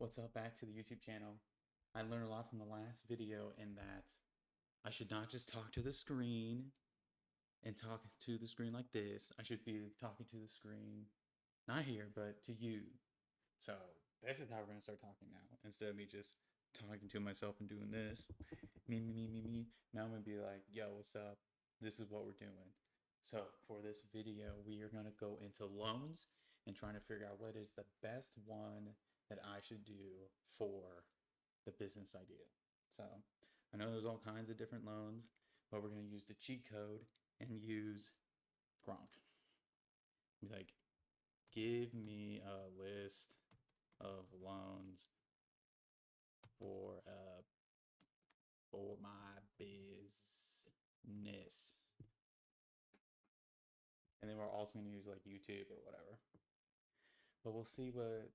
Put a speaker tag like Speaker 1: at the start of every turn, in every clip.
Speaker 1: What's up? Back to the YouTube channel. I learned a lot from the last video in that I should not just talk to the screen and talk to the screen like this. I should be talking to the screen, not here, but to you. So this is how we're gonna start talking now. Instead of me just talking to myself and doing this, me. Now I'm gonna be like, yo, what's up? This is what we're doing. So for this video, we are gonna go into loans and trying to figure out what is the best one that I should do for the business idea. So I know there's all kinds of different loans, but we're gonna use the cheat code and use Gronk. Be like, give me a list of loans for for my business. And then we're also going to use like YouTube or whatever. But we'll see what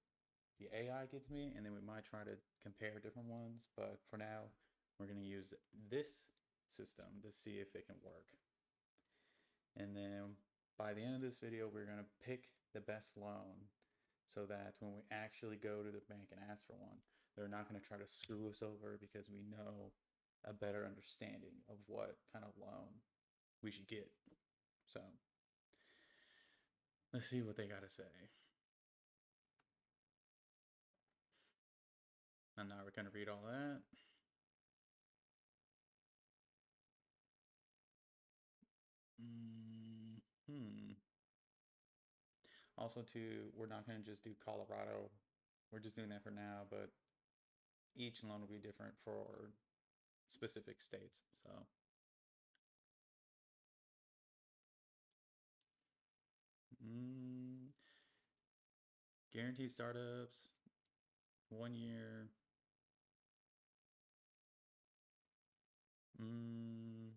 Speaker 1: the AI gets me, and then we might try to compare different ones. But for now, we're going to use this system to see if it can work. And then by the end of this video, we're going to pick the best loan so that when we actually go to the bank and ask for one, they're not going to try to screw us over because we know a better understanding of what kind of loan we should get. So let's see what they got to say. I'm not going to read all that. Hmm. Also, too, we're not going to just do Colorado. We're just doing that for now, but each loan will be different for specific states. So, mm, guaranteed startups, 1 year. Mm,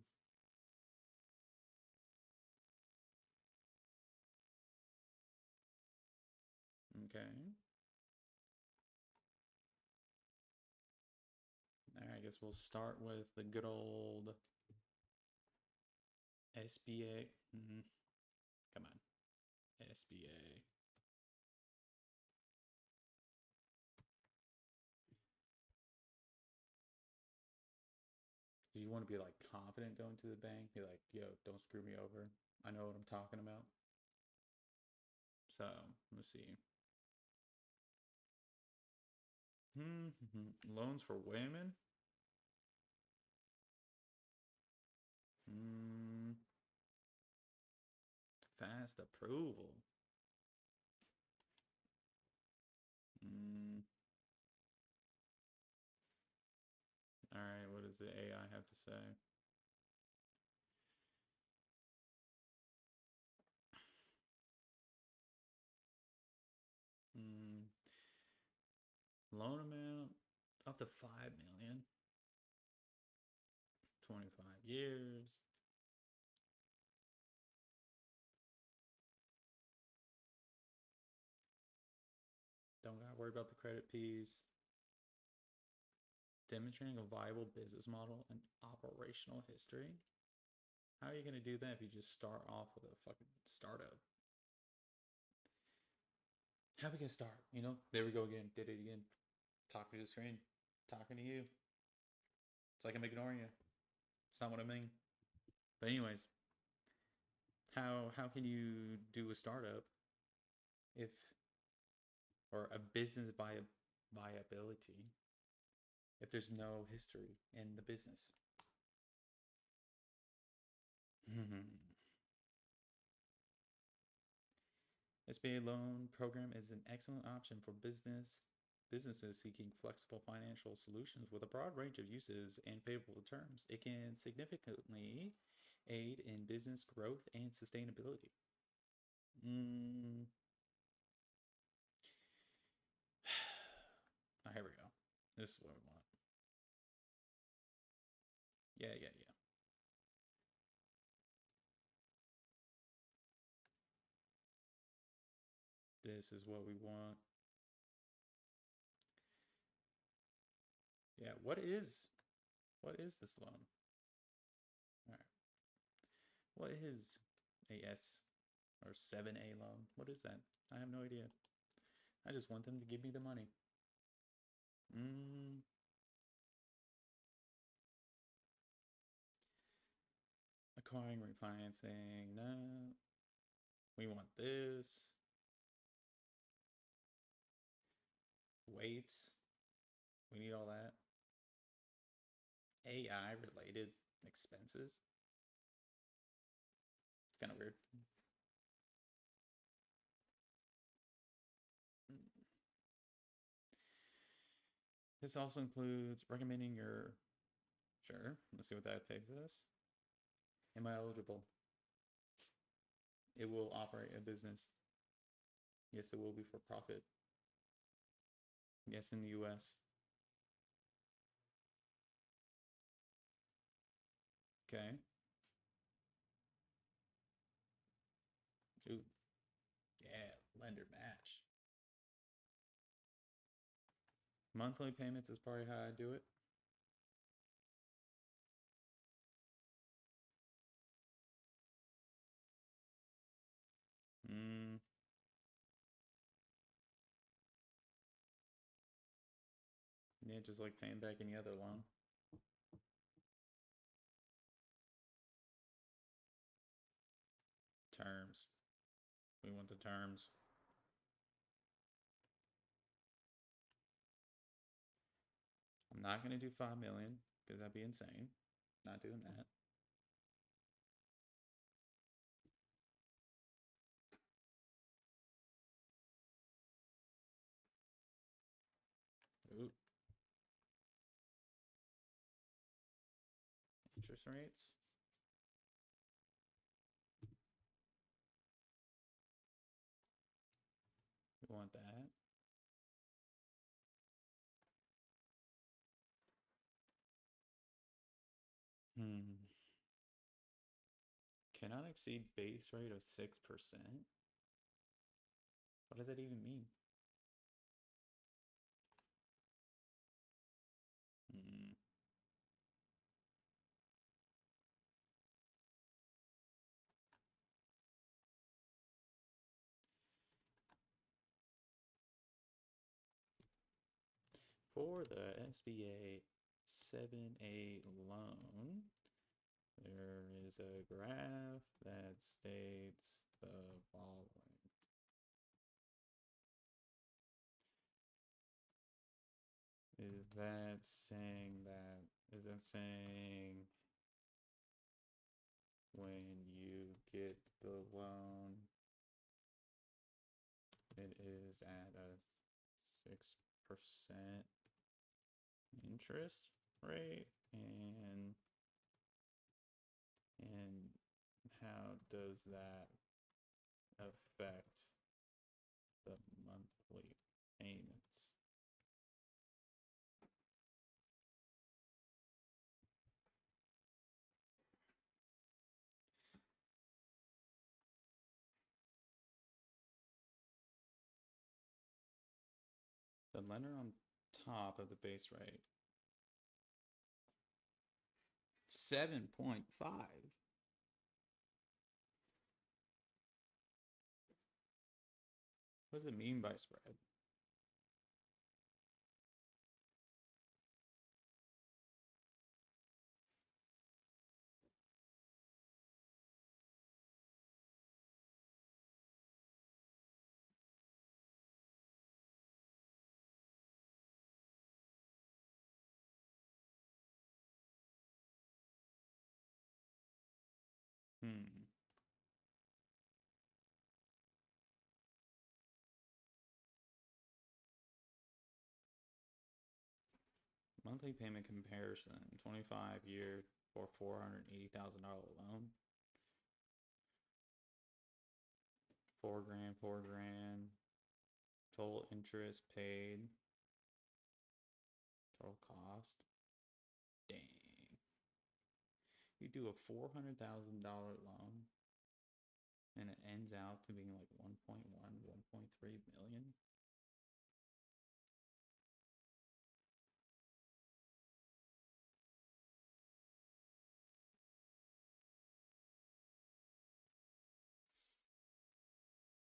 Speaker 1: okay. All right, I guess we'll start with the good old SBA. Come on, SBA. You want to be like confident going to the bank, be like, yo, don't screw me over. I know what I'm talking about. So let's see. Loans for women. Hmm. Fast approval. Hmm. All right. What does the AI have to say? Hmm. Loan amount up to 5 million. 25 years. Don't got to worry about the credit piece. Demonstrating a viable business model and operational history. How are you going to do that if you just start off with a fucking startup? How we can start? There we go again. Did it again. Talking to the screen. Talking to you. It's like I'm ignoring you. It's not what I mean. But anyways, how can you do a startup if or a business viability if there's no history in the business? SBA loan program is an excellent option for businesses seeking flexible financial solutions with a broad range of uses and favorable terms. It can significantly aid in business growth and sustainability. Mm. Here we go. This is what we want. Yeah. This is what we want. Yeah, what is this loan? All right. What is a S or 7A loan? What is that? I have no idea. I just want them to give me the money. requiring refinancing. No. We want this. Weights. We need all that. AI related expenses. It's kind of weird. This also includes recommending your... Sure, let's see what that takes us. Am I eligible? It will operate a business. Yes, it will be for profit. Yes, in the US. Okay. Ooh. Yeah, lender match. Monthly payments is probably how I do it. Yeah, just like paying back any other loan. Terms. We want the terms. I'm not going to do 5 million because that'd be insane. Not doing that. Ooh. Interest rates. We want that. Cannot exceed base rate of 6%. What does that even mean? For the SBA 7A loan, there is a graph that states the following. Is that saying when you get the loan, it is at a 6% interest rate, and how does that affect the monthly payments? The lender on top of the base rate. 7.5. What does it mean by spread? Monthly payment comparison, 25-year for $480,000 loan. 4 grand, 4 grand. Total interest paid. Total cost. Dang. You do a $400,000 loan and it ends out to being like 1.1, 1.3 million.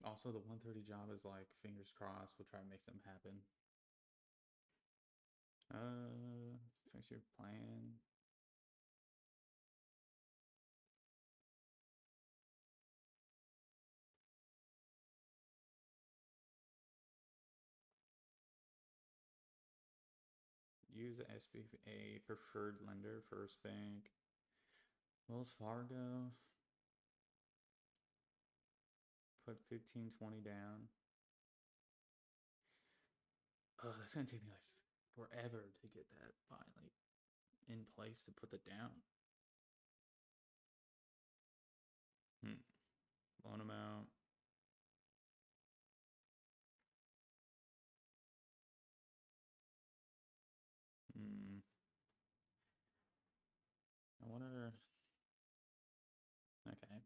Speaker 1: Also, the 130 job is like, fingers crossed, we'll try to make something happen. Fix your plan. use SBA preferred lender, First Bank, Wells Fargo. Put 15, 20 down. Oh, that's gonna take me like forever to get that finally in place to put the down. Loan amount. I wonder. Okay.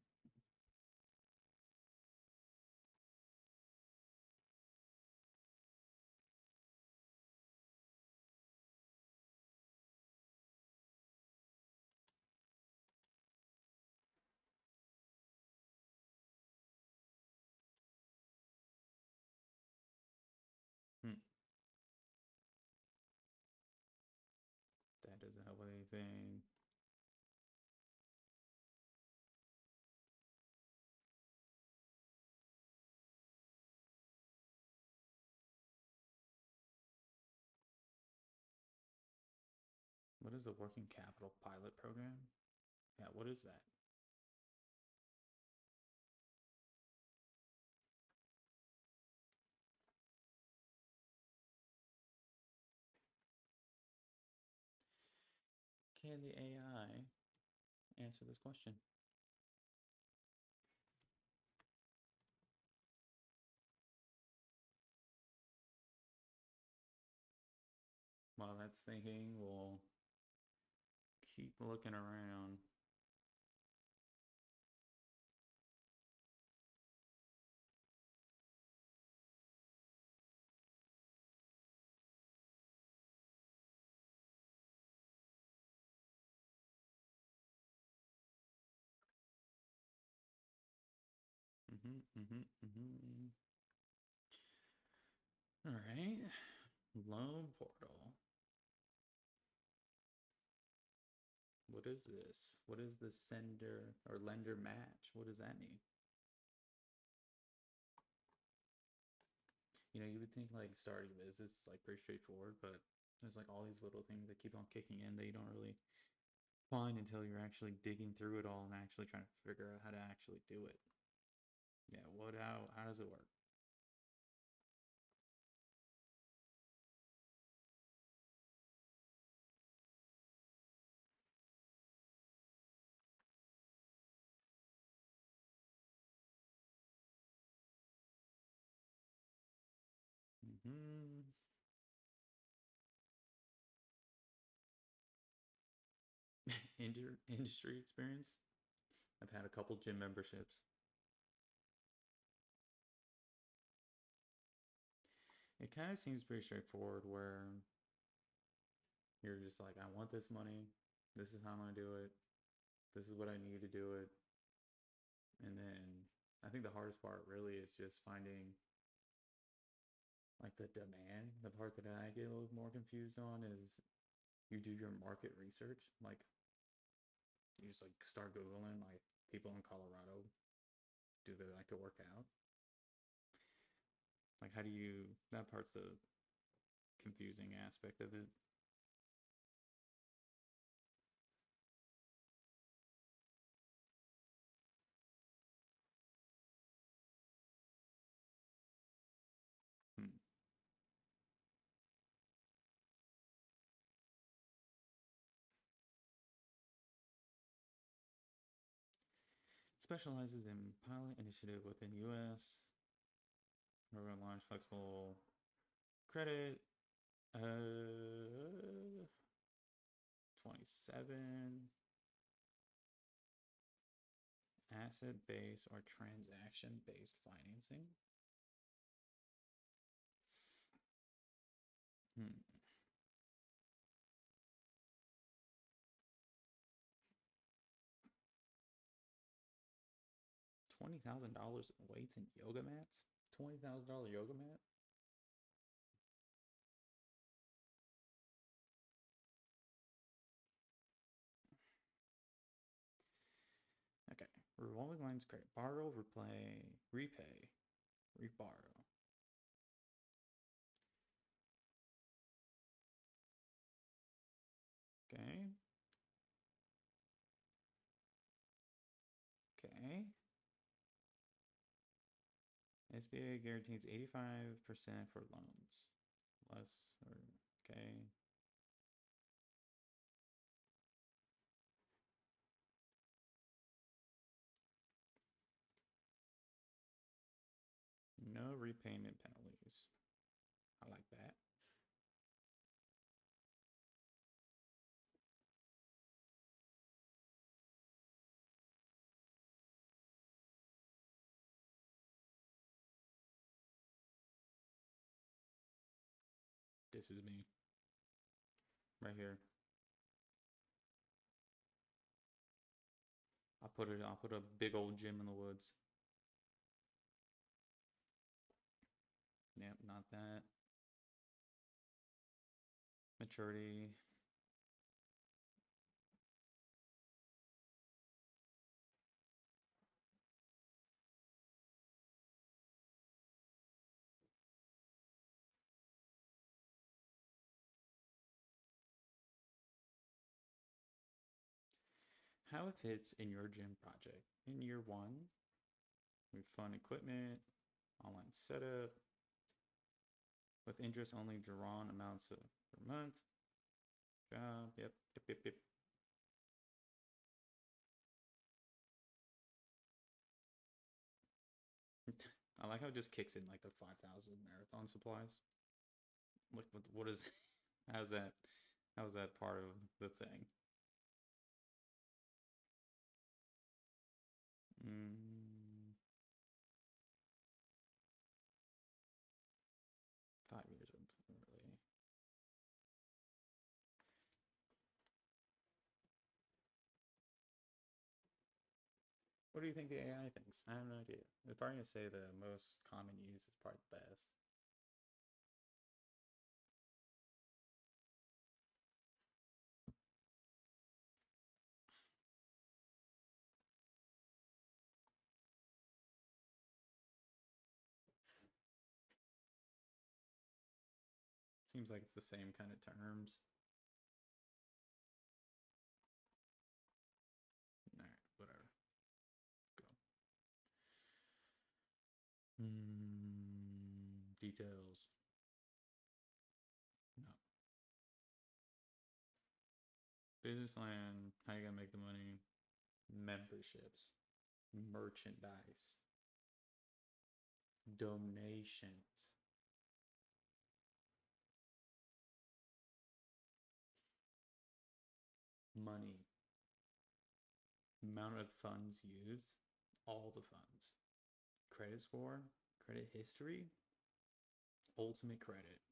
Speaker 1: That doesn't help with anything. What is a working capital pilot program? Yeah, what is that? Can the AI answer this question? While that's thinking, we'll keep looking around. All right. Loan portal. What is this? What is the sender or lender match? What does that mean? You know, you would think like starting a business is like pretty straightforward, but there's like all these little things that keep on kicking in that you don't really find until you're actually digging through it all and actually trying to figure out how to actually do it. Yeah, how does it work? Industry experience. I've had a couple gym memberships. It kind of seems pretty straightforward where you're just like, I want this money. This is how I'm going to do it. This is what I need to do it. And then I think the hardest part really is just finding like the demand. The part that I get a little more confused on is you do your market research. Like you just like start Googling like people in Colorado, do they like to work out? Like how do you, that part's the confusing aspect of it. Hmm. Specializes in pilot initiative within U.S. Program launch flexible credit. 27 asset based or transaction based financing. Hmm. $20,000 in weights and yoga mats. $20,000 yoga mat. Okay. Revolving lines credit. Borrow, repay, reborrow. SBA guarantees 85% for loans. Less or okay. No repayment penalties. I like that. This is me. Right here. I'll put a big old gym in the woods. Yep, not that. Maturity. How it fits in your gym project. In year one, we fund equipment, online setup, with interest only drawn amounts per month. Job, yep. I like how it just kicks in like the 5,000 marathon supplies. Look, what is, how's that part of the thing? Mm, 5 years of really. What do you think the AI thinks? I have no idea. They're probably gonna say the most common use is probably the best. Seems like it's the same kind of terms. Alright, whatever. Go. Details. No. Business plan. How you gonna make the money? Memberships. Merchandise. Donations. Money. Amount of funds used. All the funds. Credit score. Credit history. Ultimate credit.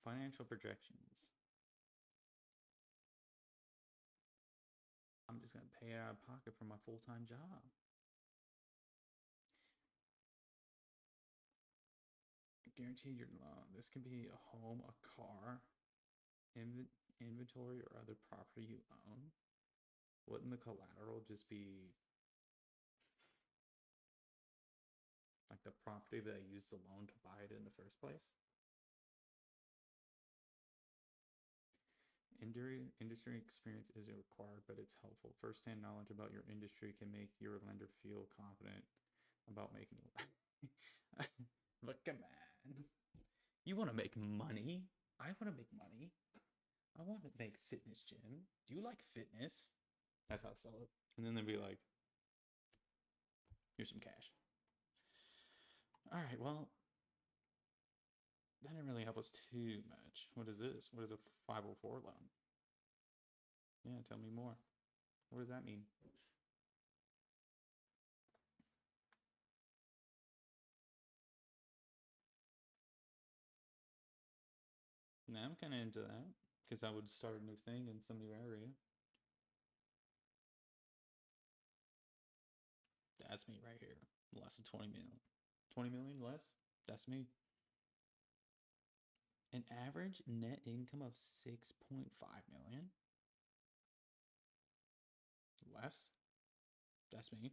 Speaker 1: Financial projections. I'm just gonna pay it out of pocket for my full-time job. Guaranteed your loan. This can be a home, a car, inventory, or other property you own. Wouldn't the collateral just be like the property that I used the loan to buy it in the first place? Industry experience isn't required, but it's helpful. First-hand knowledge about your industry can make your lender feel confident about making Look, man. You want to make money? I want to make money. I want to make fitness gym. Do you like fitness? That's how I sell it. And then they'd be like, here's some cash. All right, well, that didn't really help us too much. What is this? What is a 504 loan? Yeah, tell me more. What does that mean? Now I'm kind of into that because I would start a new thing in some new area. That's me right here. Less than 20 million. 20 million less? That's me. An average net income of 6.5 million? Less? That's me.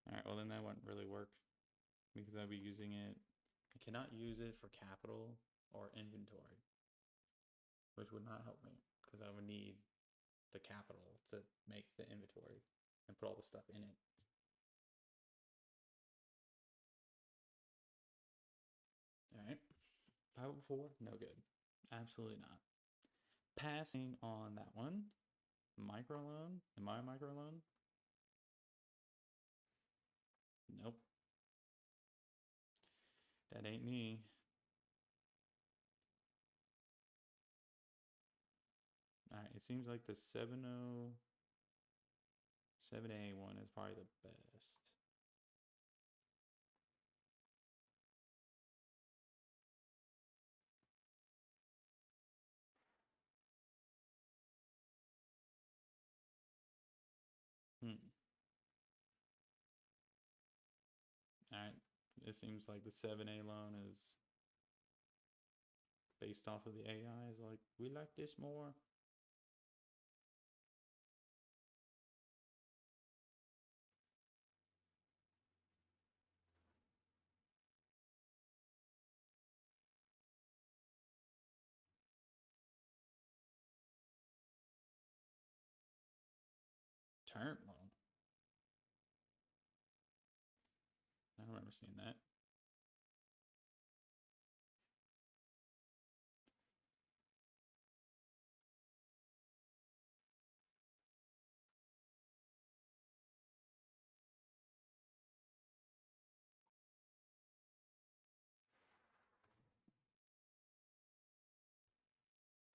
Speaker 1: All right, well then that wouldn't really work. because I'll be using it. I cannot use it for capital or inventory, which would not help me because I would need the capital to make the inventory and put all the stuff in it. All right. 504, no good. Absolutely not. Passing on that one. Microloan. Am I a microloan? Nope. That ain't me. Alright, it seems like the 7A one is probably the best. Alright, it seems like the 7A loan is based off of the AI is like, we like this more. Term loan. I don't remember seeing that.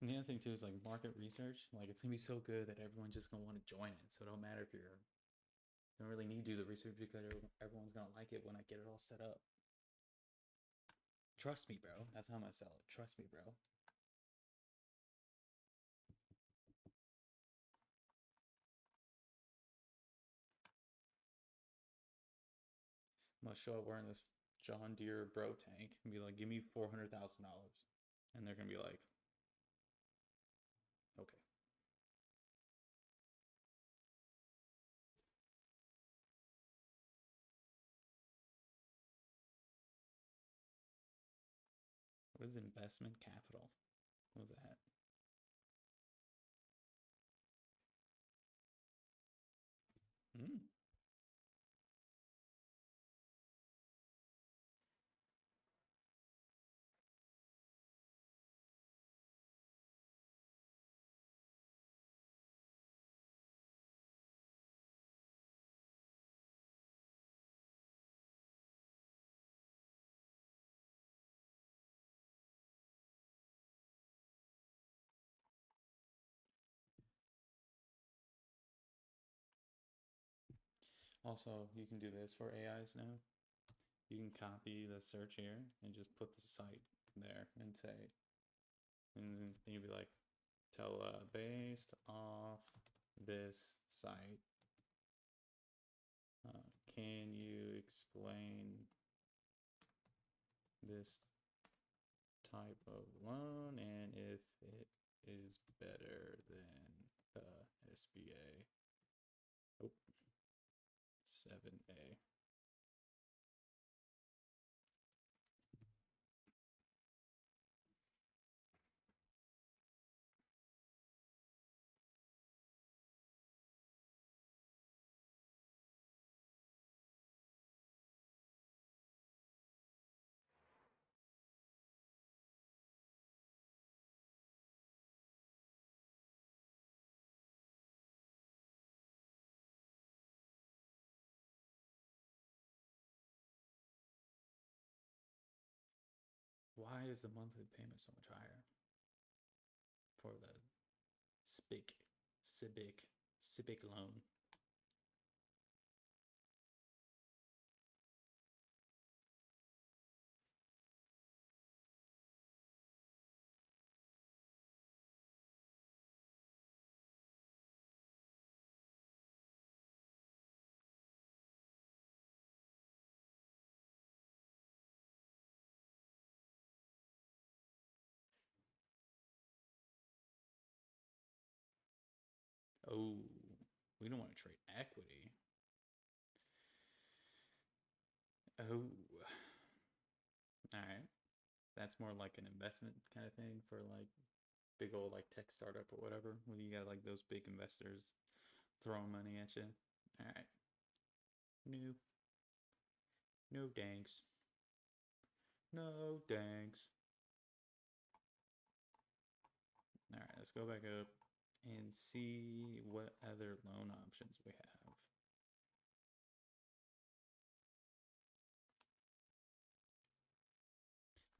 Speaker 1: And the other thing too is like market research. Like it's gonna be so good that everyone's just gonna want to join it. So it don't matter if you're don't really need to do the research because everyone's gonna like it when I get it all set up. Trust me, bro. That's how I'm gonna sell it. Trust me, bro. I'm gonna show up wearing this John Deere bro tank and be like, give me $400,000. And they're gonna be like, okay. What is investment capital? What was that? Hmm. Also, you can do this for AIs now. You can copy the search here and just put the site there and say, and then you'd be like, tell based off this site, can you explain this type of loan and if it is better than the SBA? Oh, 7A. Why is the monthly payment so much higher for the SBIC loan? Oh, we don't want to trade equity. Oh, All right. That's more like an investment kind of thing for like big old like tech startup or whatever, when you got like those big investors throwing money at you. All right. No. No thanks. No thanks. All right, let's go back up and see what other loan options we have.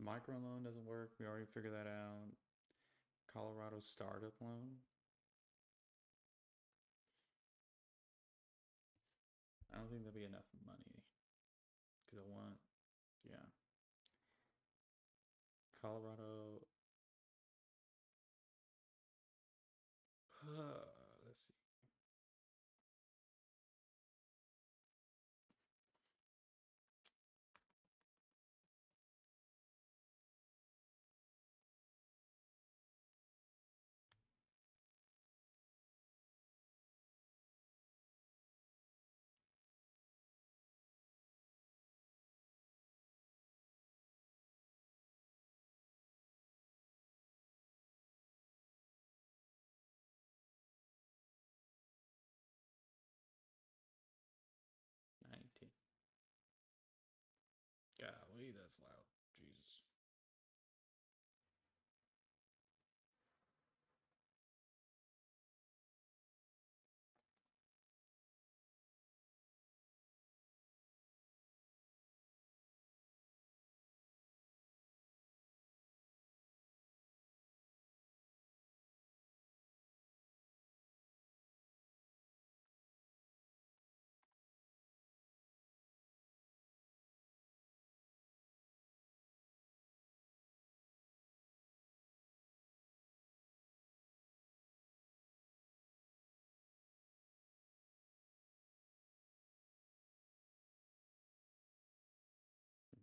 Speaker 1: Microloan doesn't work. We already figured that out. Colorado startup loan. I don't think there'll be enough money because I want, yeah. Colorado. Let's see. $19. Golly, that's loud. Jesus.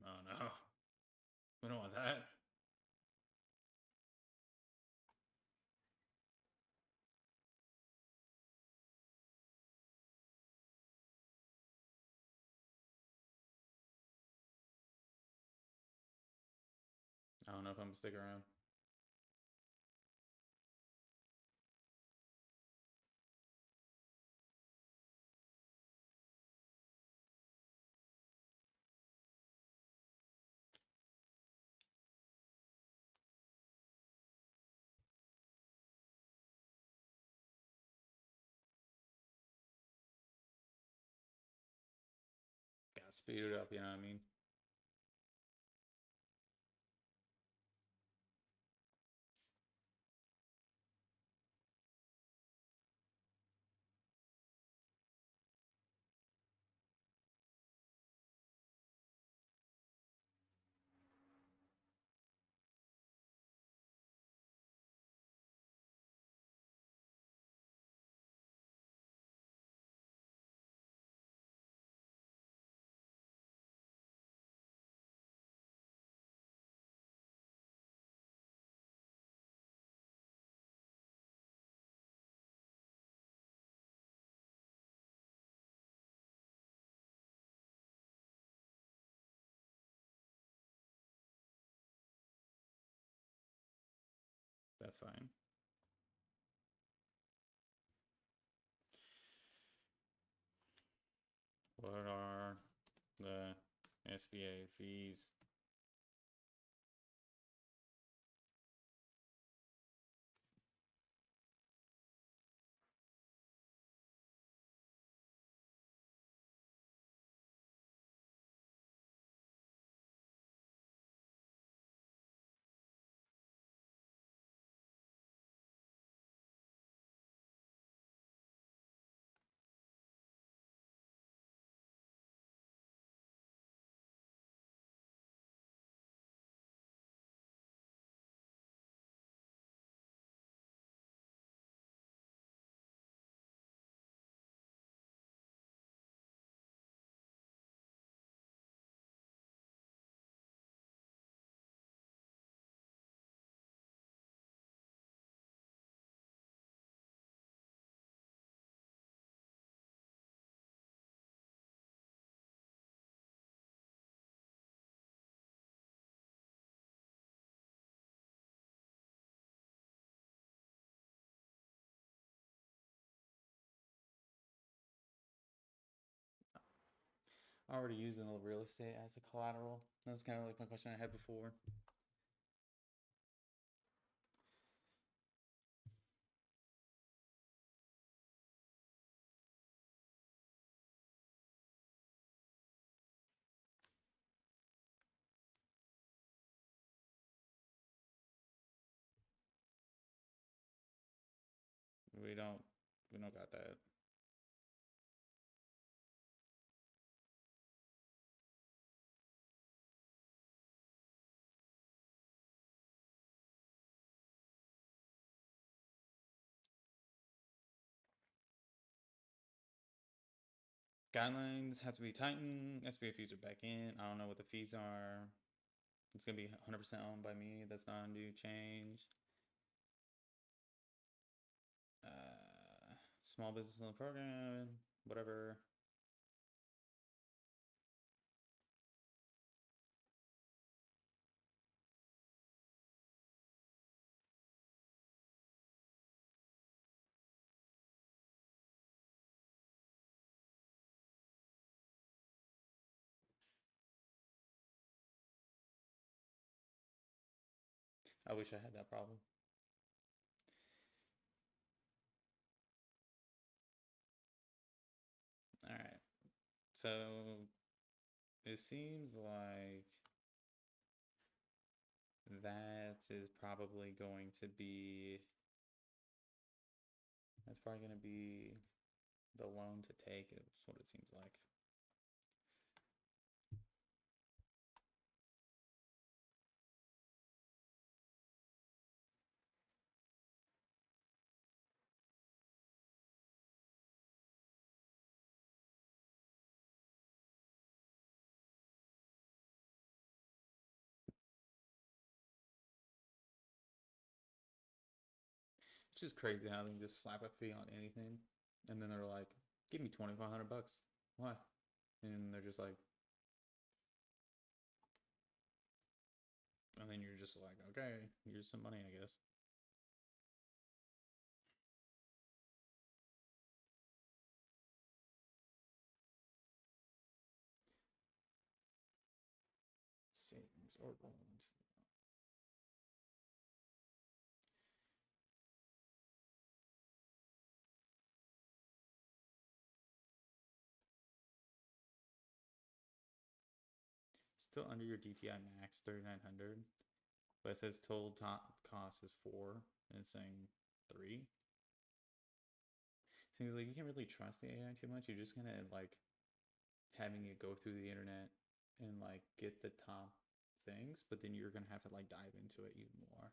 Speaker 1: Oh no. We don't want that. I don't know if I'm gonna stick around. Gotta speed it up, you know what I mean? That's fine. What are the SBA fees? already using a real estate as a collateral? That was kind of like my question I had before. We don't we don't got that. Guidelines have to be tightened. SBA fees are back in. I don't know what the fees are. It's gonna be 100% owned by me. That's not a new change. Small business loan program, whatever. I wish I had that problem. All right. So it seems like that is probably going to be that's probably going to be the loan to take is what it seems like. It's just crazy how they can just slap a fee on anything, and then they're like, "Give me $2,500." Why? And they're just like, and then you're just like, "Okay, here's some money, I guess." Savings or loans. Still under your DTI max 3,900, but it says total top cost is 4, and it's saying 3. Seems like you can't really trust the AI too much. You're just gonna like having it go through the internet and like get the top things, but then you're gonna have to like dive into it even more.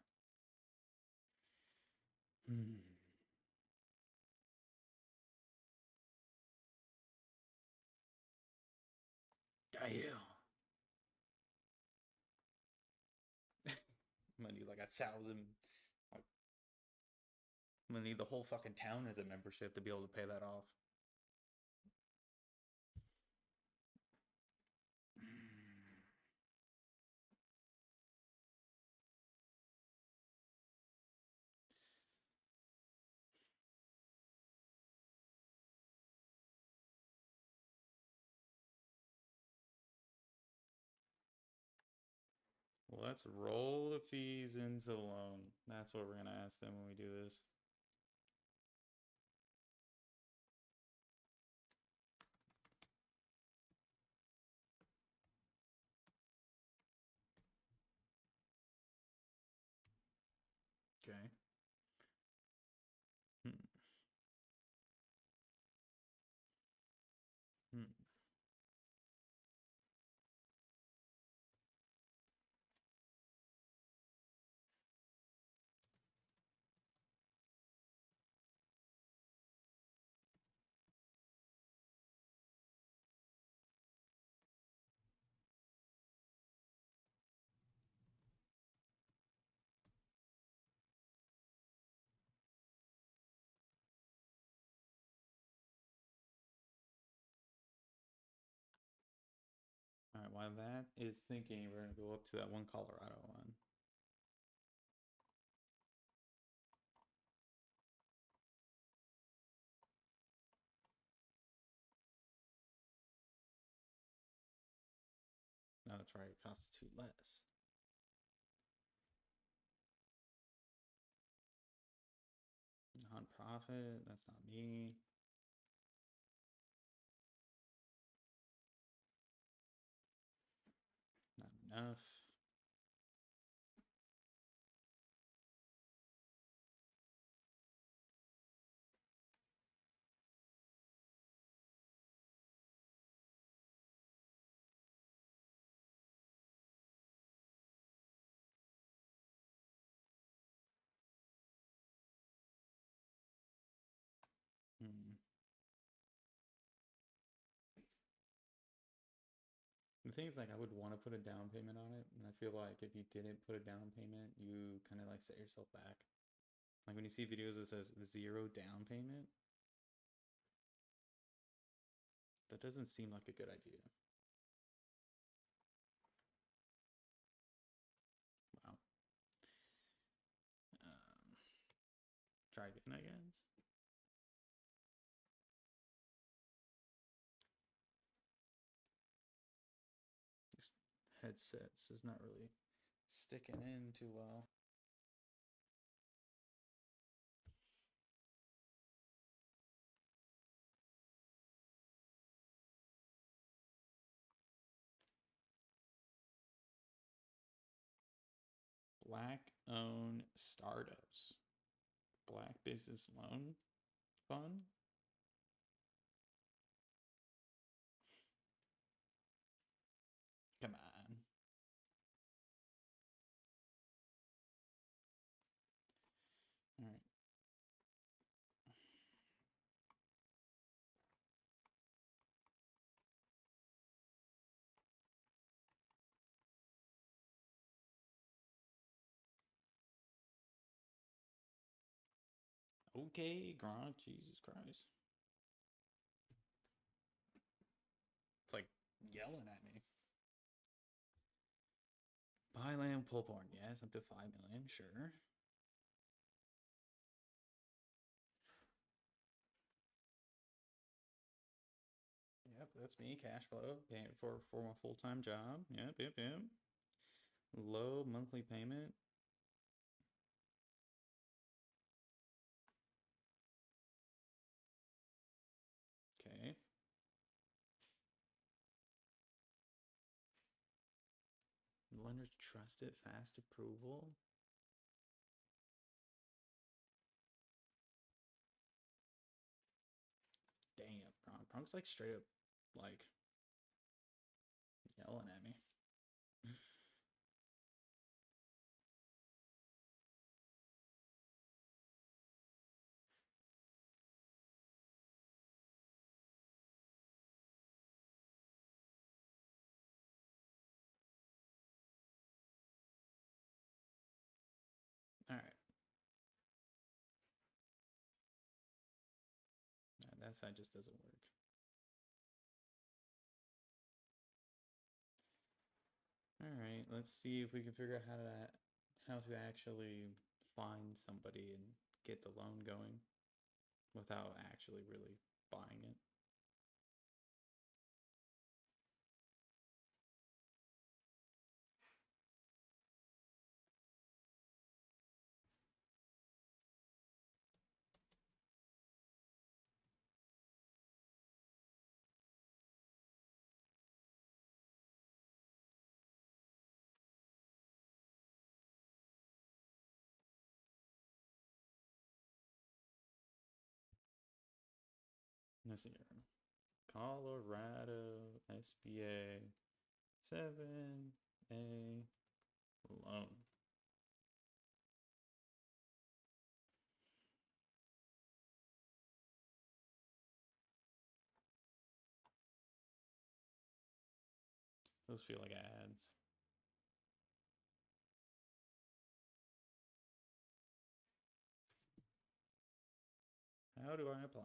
Speaker 1: Hmm. Damn. I'm gonna need like 1,000. Like, I'm gonna need the whole fucking town as a membership to be able to pay that off. Well, let's roll the fees into the loan. That's what we're gonna ask them when we do this. Okay. Hmm. Hmm. All right, while that is thinking, we're gonna go up to that one Colorado one. that's right. It costs 2 less. Nonprofit, that's not me. Not enough. Hmm. The thing is, like, I would want to put a down payment on it, and I feel like if you didn't put a down payment, you kind of like set yourself back. Like when you see videos that says 0 down payment, that doesn't seem like a good idea. Wow. Um, Try again, I guess. Headsets is not really sticking in too well. Black owned startups. Black Business Loan Fund. Come on. All right. Okay, Grant. Jesus Christ. It's like yelling at me. Buy land, pull porn. Yes, up to 5 million. Sure. Yep, that's me. Cash flow. Paying for my full time job. Yep. Low monthly payment. Okay. Lenders trust it. Fast approval. Damn, Gronk's like straight up like yelling at me. All right. That side just doesn't work. All right, let's see if we can figure out how to actually find somebody and get the loan going without actually really buying it. Let's see here. Colorado SBA 7A loan. Those feel like ads. How do I apply?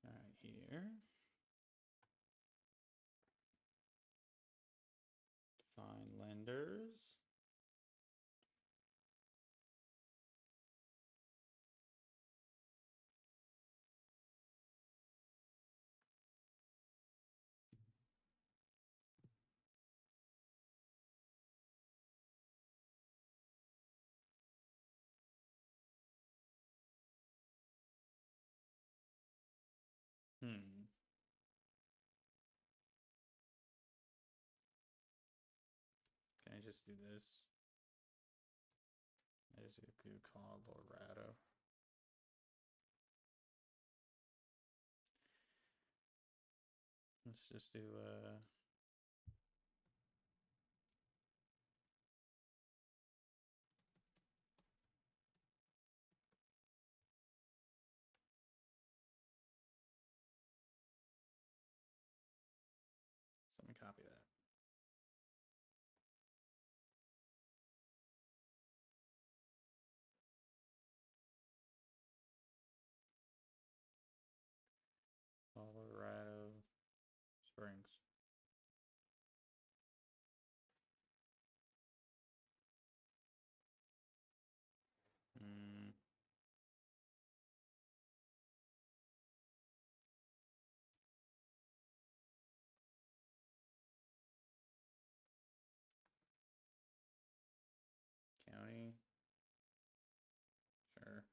Speaker 1: All right, here. Find lenders. just do this. There's a goo called Colorado. Let's just do so let me copy that. Colorado Springs. County. Sure.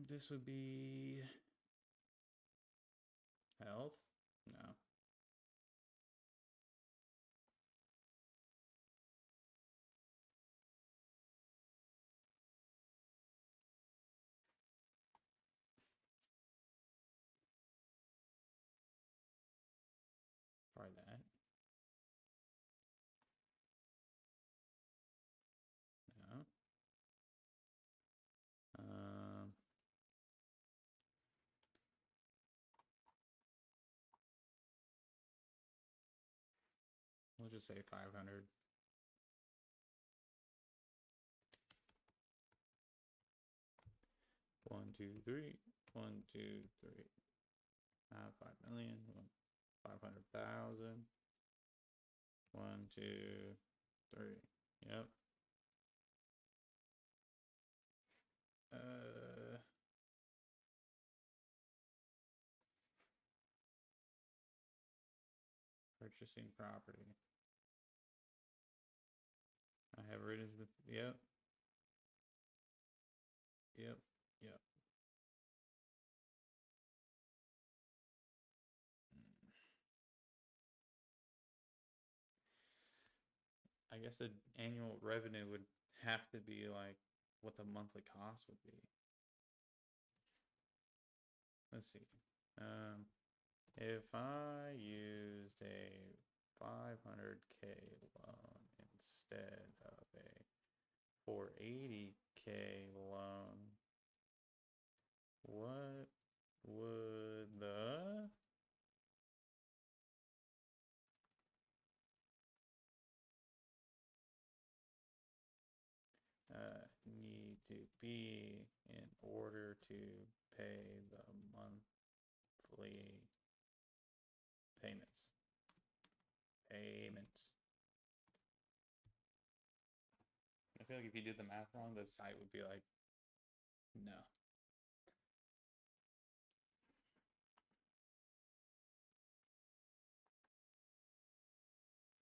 Speaker 1: This would be health? No. Probably that. No. We'll just say 500. 1, 2, 3. 1, 2, 3. 5 million. 500,000. 1, 2, 3. Yep. Purchasing property. I have written with, yep. Yep. Yep. I guess the annual revenue would have to be like what the monthly cost would be. Let's see. If I used a 500K loan instead of a 480K loan, what would the need to be in order to pay the monthly payments? I feel like if you did the math wrong, the site would be like, no.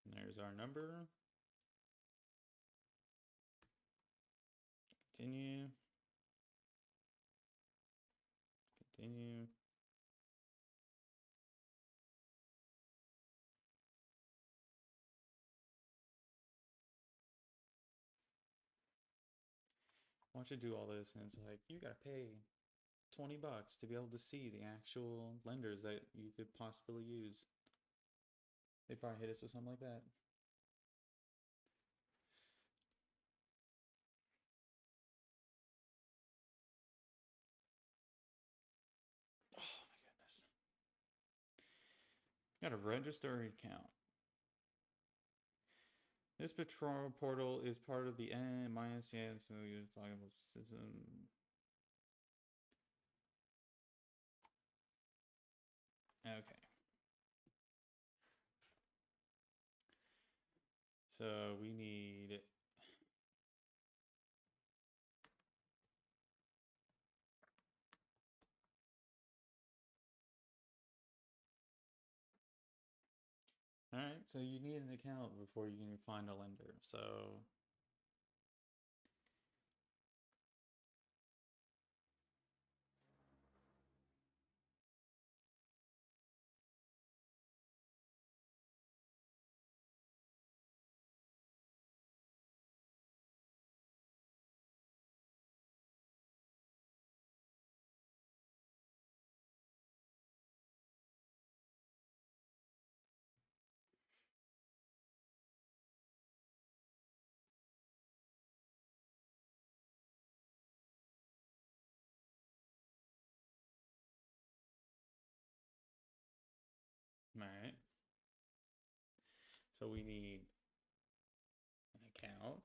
Speaker 1: And there's our number. Continue. Continue. Watch it do all this, and it's like, you gotta pay $20 to be able to see the actual lenders that you could possibly use. They probably hit us with something like that. Oh my goodness. Gotta register an account. This patrol portal is part of the MySGM, so you're talking about system. Okay. So we need So you need an account before you can find a lender. So all right. So we need an account.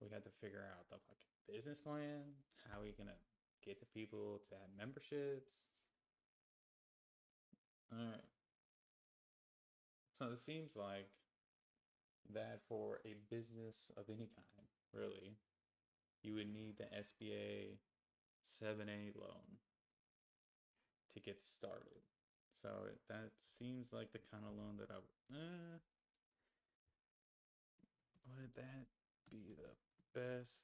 Speaker 1: We got to figure out the fucking business plan. How are we gonna get the people to have memberships? All right. So it seems like that for a business of any kind, really, you would need the SBA 7A loan to get started. So that seems like the kind of loan that I would that be the best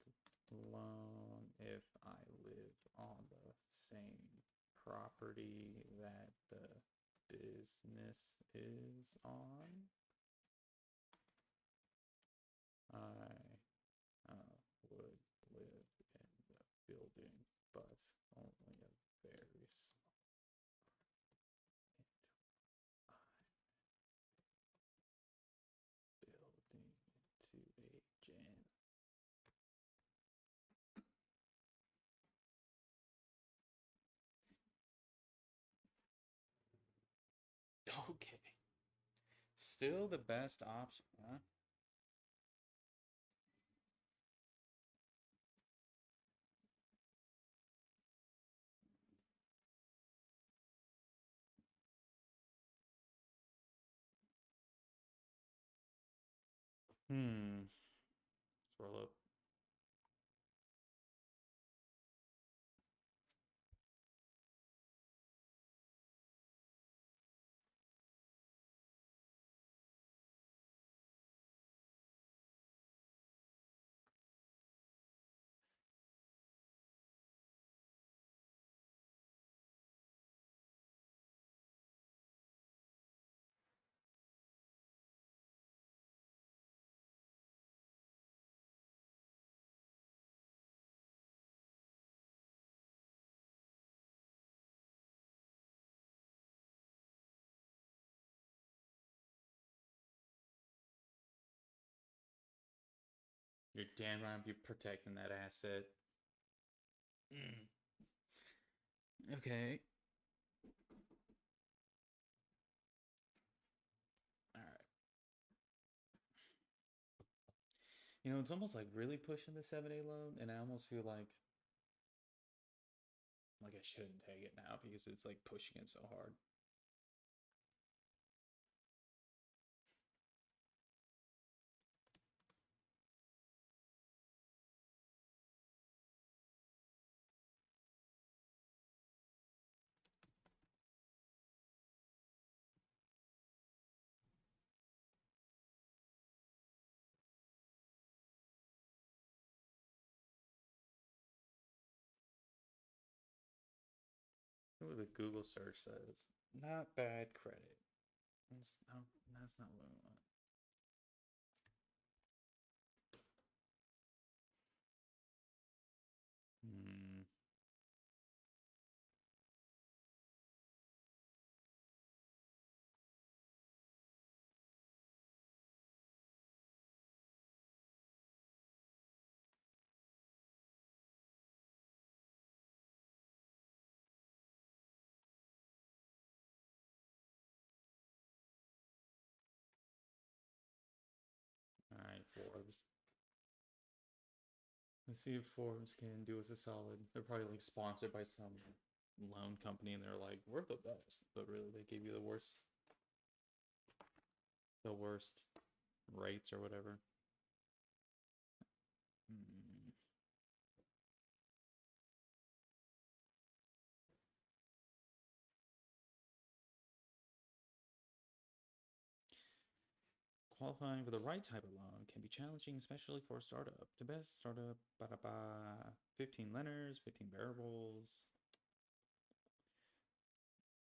Speaker 1: loan if I live on the same property that the business is on? I would live in the building, but only a very small building to a gym. Okay. Still the best option, huh? Hmm. Scroll up. You're damn right be protecting that asset. Mm. Okay. All right. You know, it's almost like really pushing the 7A loan, and I almost feel like I shouldn't take it now because it's like pushing it so hard. What the Google search says. Not bad credit. That's not what I want. Hmm. All right, Forbes. Let's see if Forbes can do us a solid. They're probably like sponsored by some loan company, and they're like, "We're the best," but really they give you the worst rates or whatever. Hmm. Qualifying for the right type of loan can be challenging, especially for a startup. The best startup, 15 lenders, 15 variables.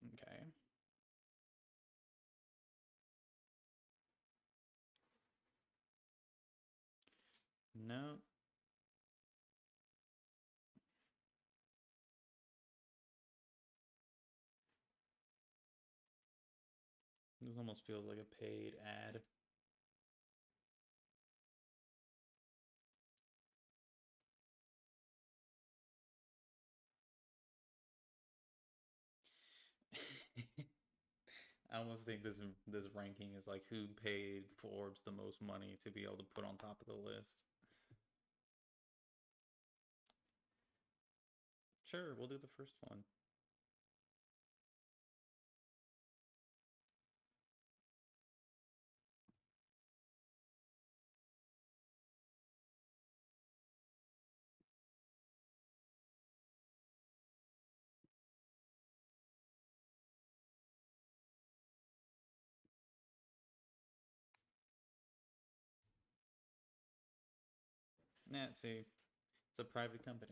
Speaker 1: Okay. No. This almost feels like a paid ad. I almost think this ranking is like who paid Forbes the most money to be able to put on top of the list. Sure, we'll do the first one. Yeah, see, it's a private company.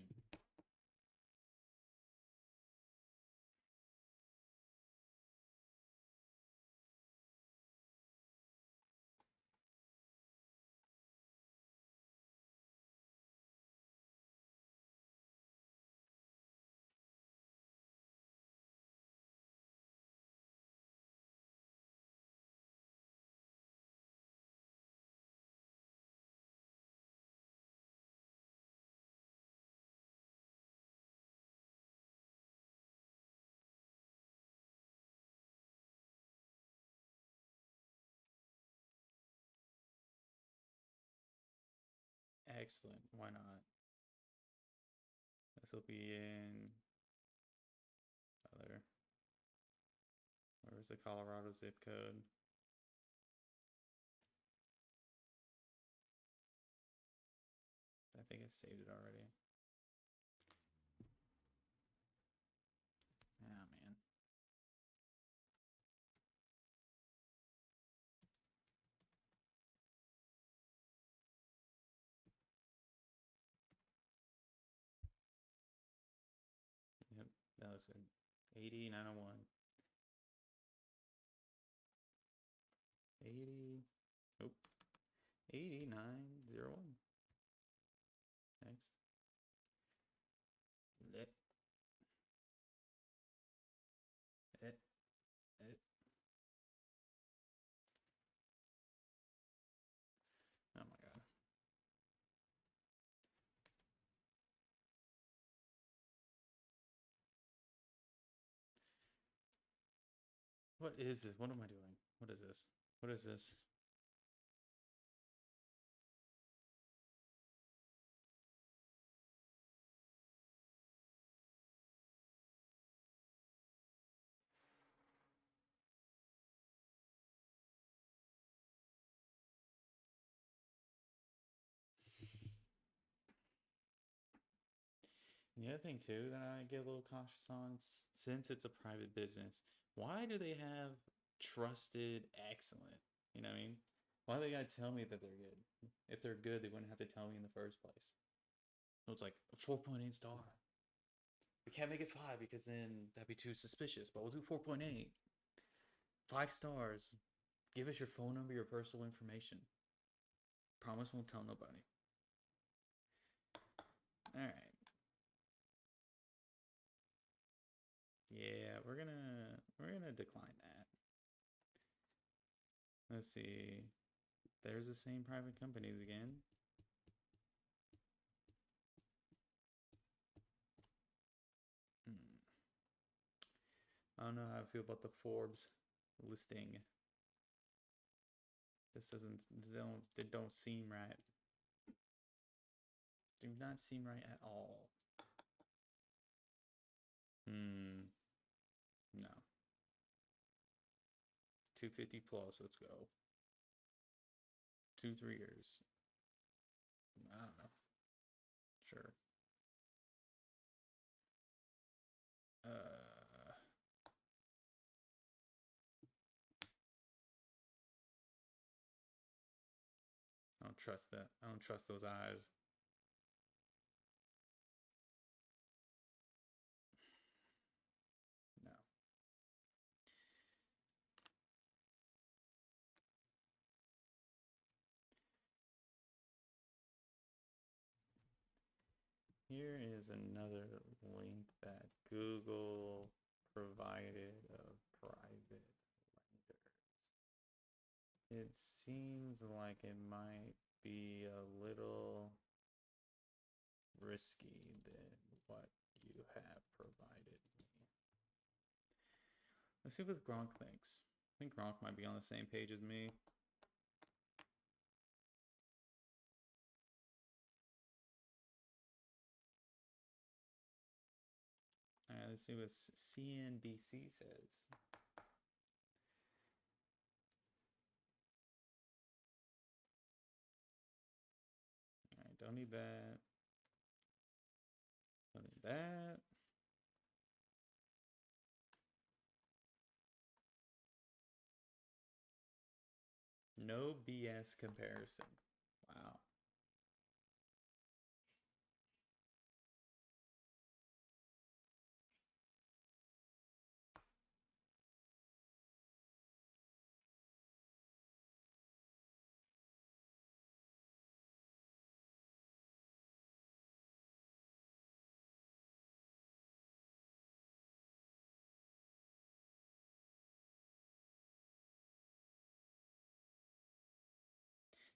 Speaker 1: Excellent. Why not? This will be in other. Where's the Colorado zip code? I think it saved it already. Ah, man. Yep, that was good. 8901. 80. Nope. 8901. Next. Lit. It. It. Oh my god. What is this? What am I doing? What is this? What is this? The other thing too that I get a little cautious on, since it's a private business, why do they have trusted excellent? You know what I mean? Why do they gotta tell me that they're good? If they're good, they wouldn't have to tell me in the first place. So it's like a 4.8 star. We can't make it 5 because then that'd be too suspicious, but we'll do 4.8. 5 stars. Give us your phone number, your personal information. Promise won't tell nobody. Alright. Yeah, we're gonna decline that. Let's see. There's the same private companies again. I don't know how I feel about the Forbes listing. This doesn't they don't seem right. Do not seem right at all. No. 250 plus, let's go. 2-3 years. I don't know. Sure. trust that. I don't trust those eyes. No. Here is another link that Google provided of private lenders. It seems like it might be a little risky than what you have provided me. Let's see what Gronk thinks. I think Gronk might be on the same page as me. Alright, let's see what CNBC says. Alright, don't need that. Don't need that. No BS comparison. Wow.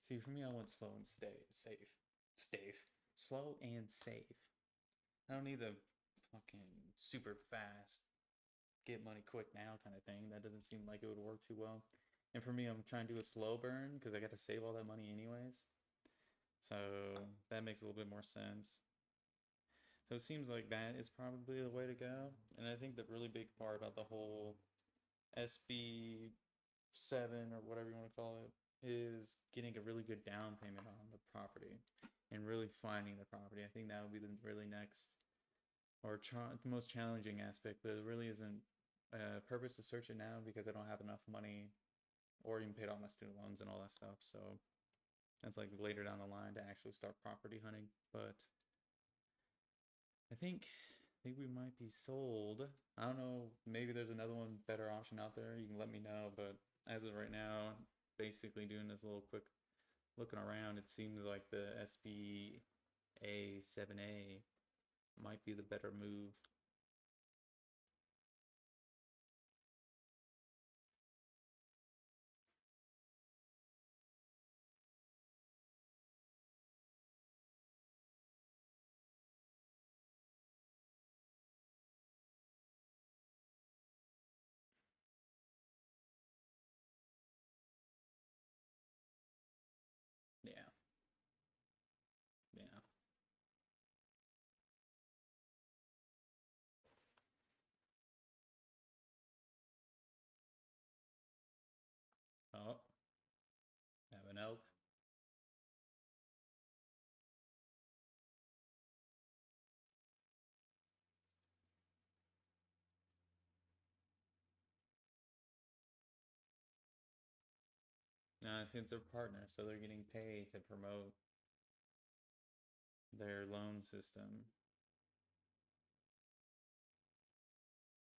Speaker 1: See, for me, I want slow and safe. Slow and safe. I don't need the fucking super fast, get money quick now kind of thing. That doesn't seem like it would work too well. And for me, I'm trying to do a slow burn because I got to save all that money anyways. So that makes a little bit more sense. So it seems like that is probably the way to go. And I think the really big part about the whole SB7 or whatever you want to call it is getting a really good down payment on the property and really finding the property. I think that would be the really next or the most challenging aspect, but it really isn't a purpose to search it now because I don't have enough money or even paid off my student loans and all that stuff. So that's like later down the line to actually start property hunting. But I think we might be sold. I don't know. Maybe there's another one better option out there. You can let me know. But as of right now, basically doing this little quick looking around, it seems like the SBA 7A might be the better move. Yeah. Yeah. Oh, have an elk. Since they're partners, so they're getting paid to promote their loan system.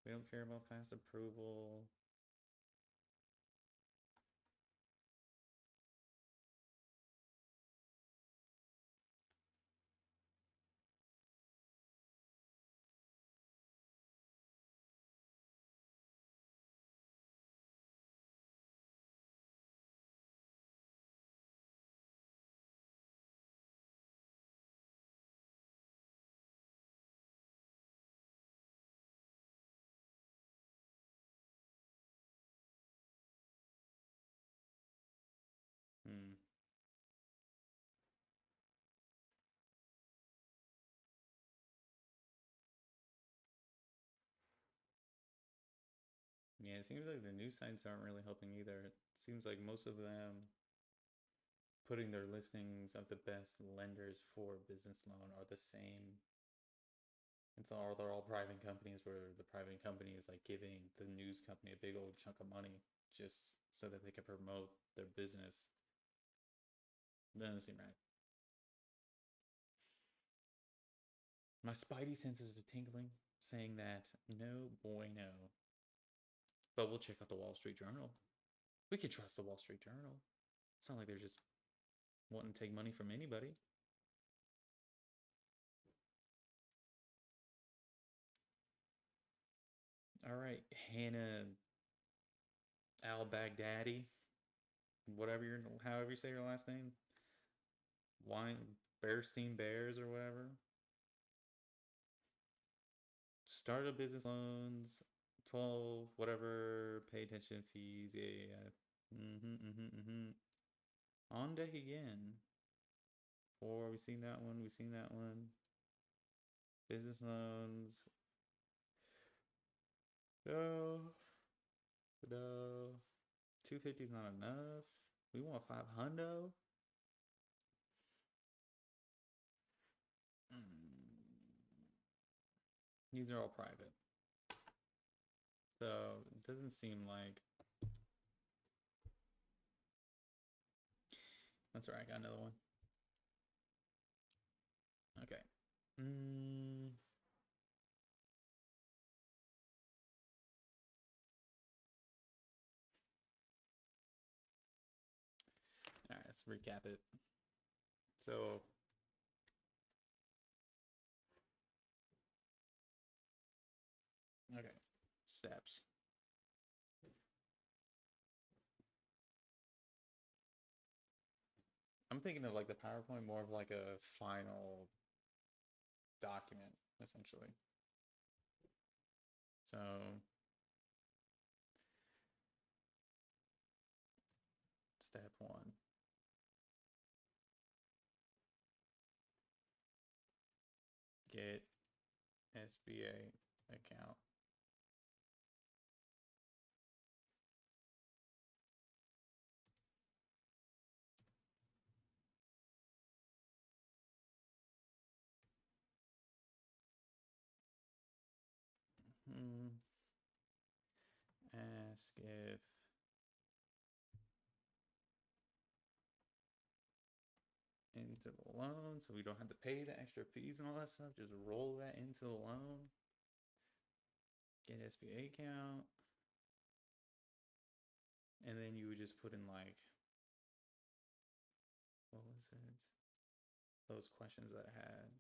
Speaker 1: We don't care about fast approval. Hmm. Yeah, it seems like the news sites aren't really helping either. It seems like most of them putting their listings of the best lenders for business loan are the same. And so they're all private companies where the private company is like giving the news company a big old chunk of money just so that they can promote their business. Doesn't seem right. My spidey senses are tingling, saying that no boy, no. But we'll check out the Wall Street Journal. We can trust the Wall Street Journal. It's not like they're just wanting to take money from anybody. All right, Hannah Al Baghdadi, however you say your last name, Wine Bearstein Bears or whatever. Start a business loans, 12 whatever, pay attention fees. Yeah. On deck again. Or we seen that one. We seen that one. Business loans. No. No. 250 is not enough. We want 500. These are all private. So it doesn't seem like. That's all right. I got another one. Okay. All right, let's recap it. So okay, steps. I'm thinking of like the PowerPoint more of like a final document, essentially. So step one. Get SBA account. Ask if into the loan so we don't have to pay the extra fees and all that stuff. Just roll that into the loan. Get SBA account. And then you would just put in like, what was it? Those questions that I had.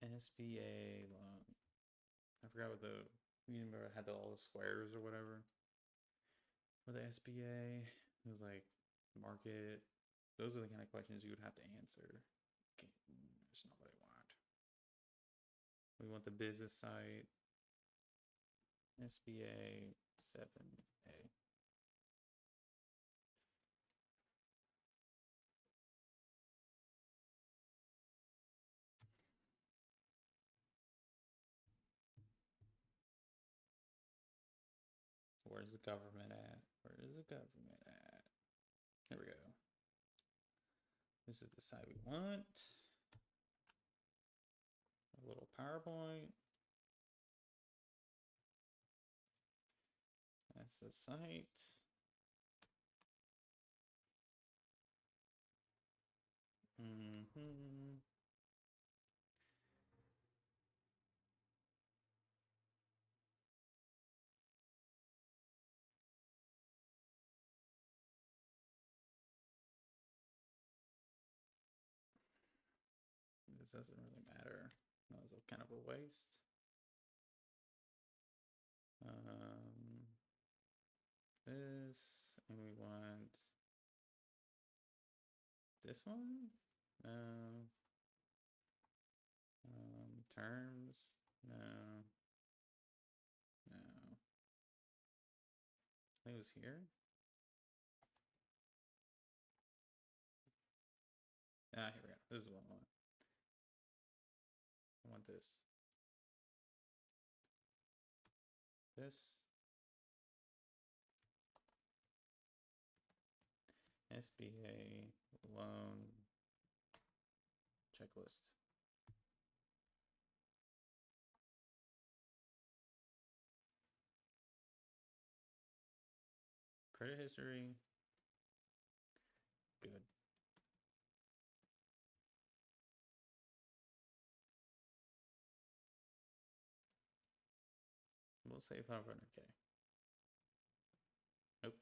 Speaker 1: SBA loan. I forgot what you remember I had all the squares or whatever. For the SBA, it was like market. Those are the kind of questions you would have to answer. Okay, that's not what I want. We want the business site. SBA 7A. Where's the government at? Where is the government at? Here we go. This is the site we want. A little PowerPoint. That's the site. This doesn't really matter. That was kind of a waste. This, and we want this one. Terms. No. I think it was here. Here we go. This is what I want. I want this. This. SBA loan checklist. Credit history. good. We'll say 500K. Nope.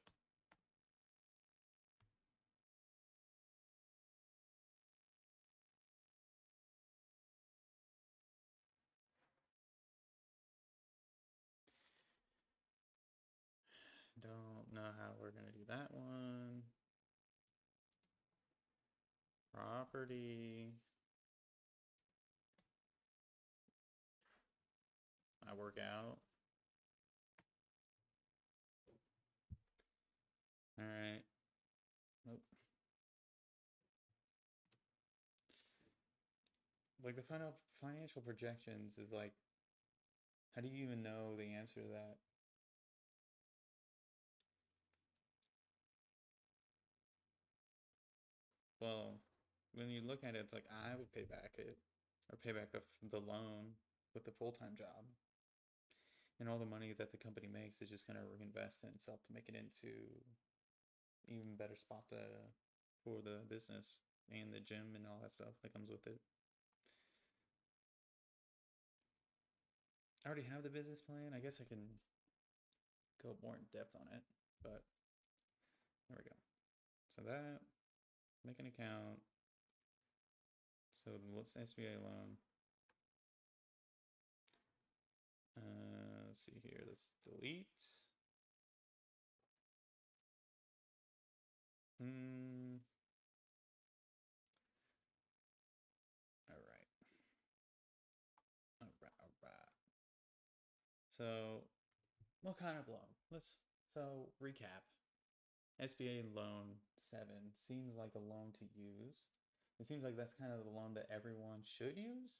Speaker 1: Don't know how we're gonna do that one. Property. I work out. All right. Nope. Like the final financial projections is like, how do you even know the answer to that? Well, when you look at it, it's like I would pay back it or pay back the loan with the full-time job. And all the money that the company makes is just kind of reinvest in itself to make it into even better spot for the business and the gym and all that stuff that comes with it. I already have the business plan. I guess I can go more in depth on it, but there we go. So that, make an account. So what's SBA loan? Let's see here. Let's delete. All right. All right. All right. So, what kind of loan? Recap. SBA loan 7 seems like the loan to use. It seems like that's kind of the loan that everyone should use.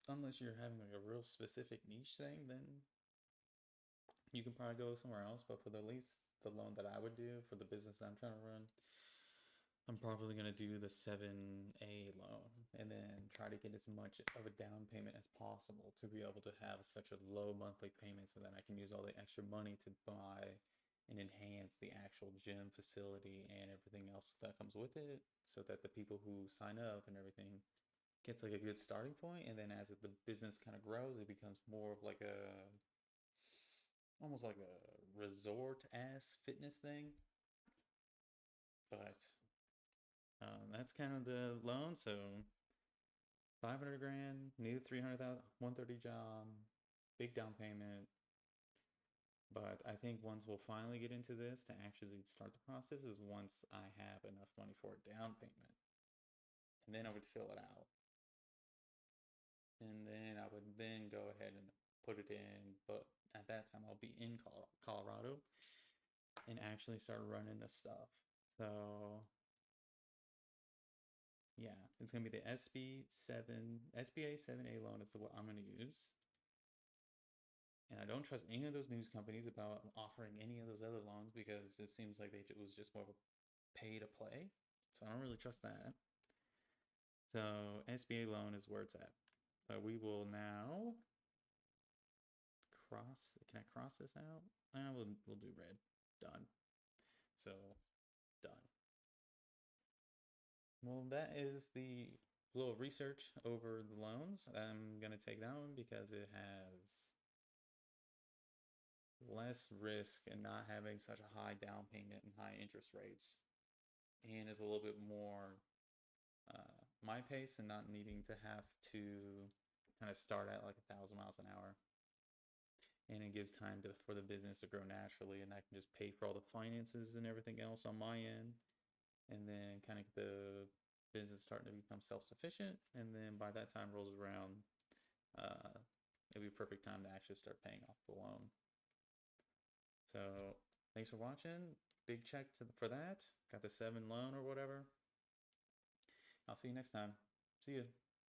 Speaker 1: Unless you're having like a real specific niche thing, then you can probably go somewhere else. But for the least the loan that I would do for the business I'm trying to run, I'm probably going to do the 7A loan and then try to get as much of a down payment as possible to be able to have such a low monthly payment so that I can use all the extra money to buy and enhance the actual gym facility and everything else that comes with it so that the people who sign up and everything gets like a good starting point, and then as the business kind of grows it becomes more of like a almost like a resort ass fitness thing. But that's kind of the loan. So 500 grand, need 300,000, 130 job, big down payment. But I think once we'll finally get into this to actually start the process is once I have enough money for a down payment. And then I would fill it out. And then I would then go ahead and put it in. But at that time, I'll be in Colorado and actually start running the stuff. So yeah, it's gonna be the SBA 7A loan is what I'm gonna use. And I don't trust any of those news companies about offering any of those other loans because it seems like it was just more of a pay to play. So I don't really trust that. So SBA loan is where it's at. But we will now cross. Can I cross this out? We'll do red. Done. So done. Well, that is the little research over the loans. I'm gonna take that one because it has less risk and not having such a high down payment and high interest rates, and is a little bit more my pace and not needing to have to kind of start at like 1,000 miles an hour. And it gives time for the business to grow naturally, and I can just pay for all the finances and everything else on my end, and then kind of the business starting to become self-sufficient. And then by that time rolls around, it'll be a perfect time to actually start paying off the loan. So thanks for watching. Big check for that. Got the 7 loan or whatever. I'll see you next time. See you.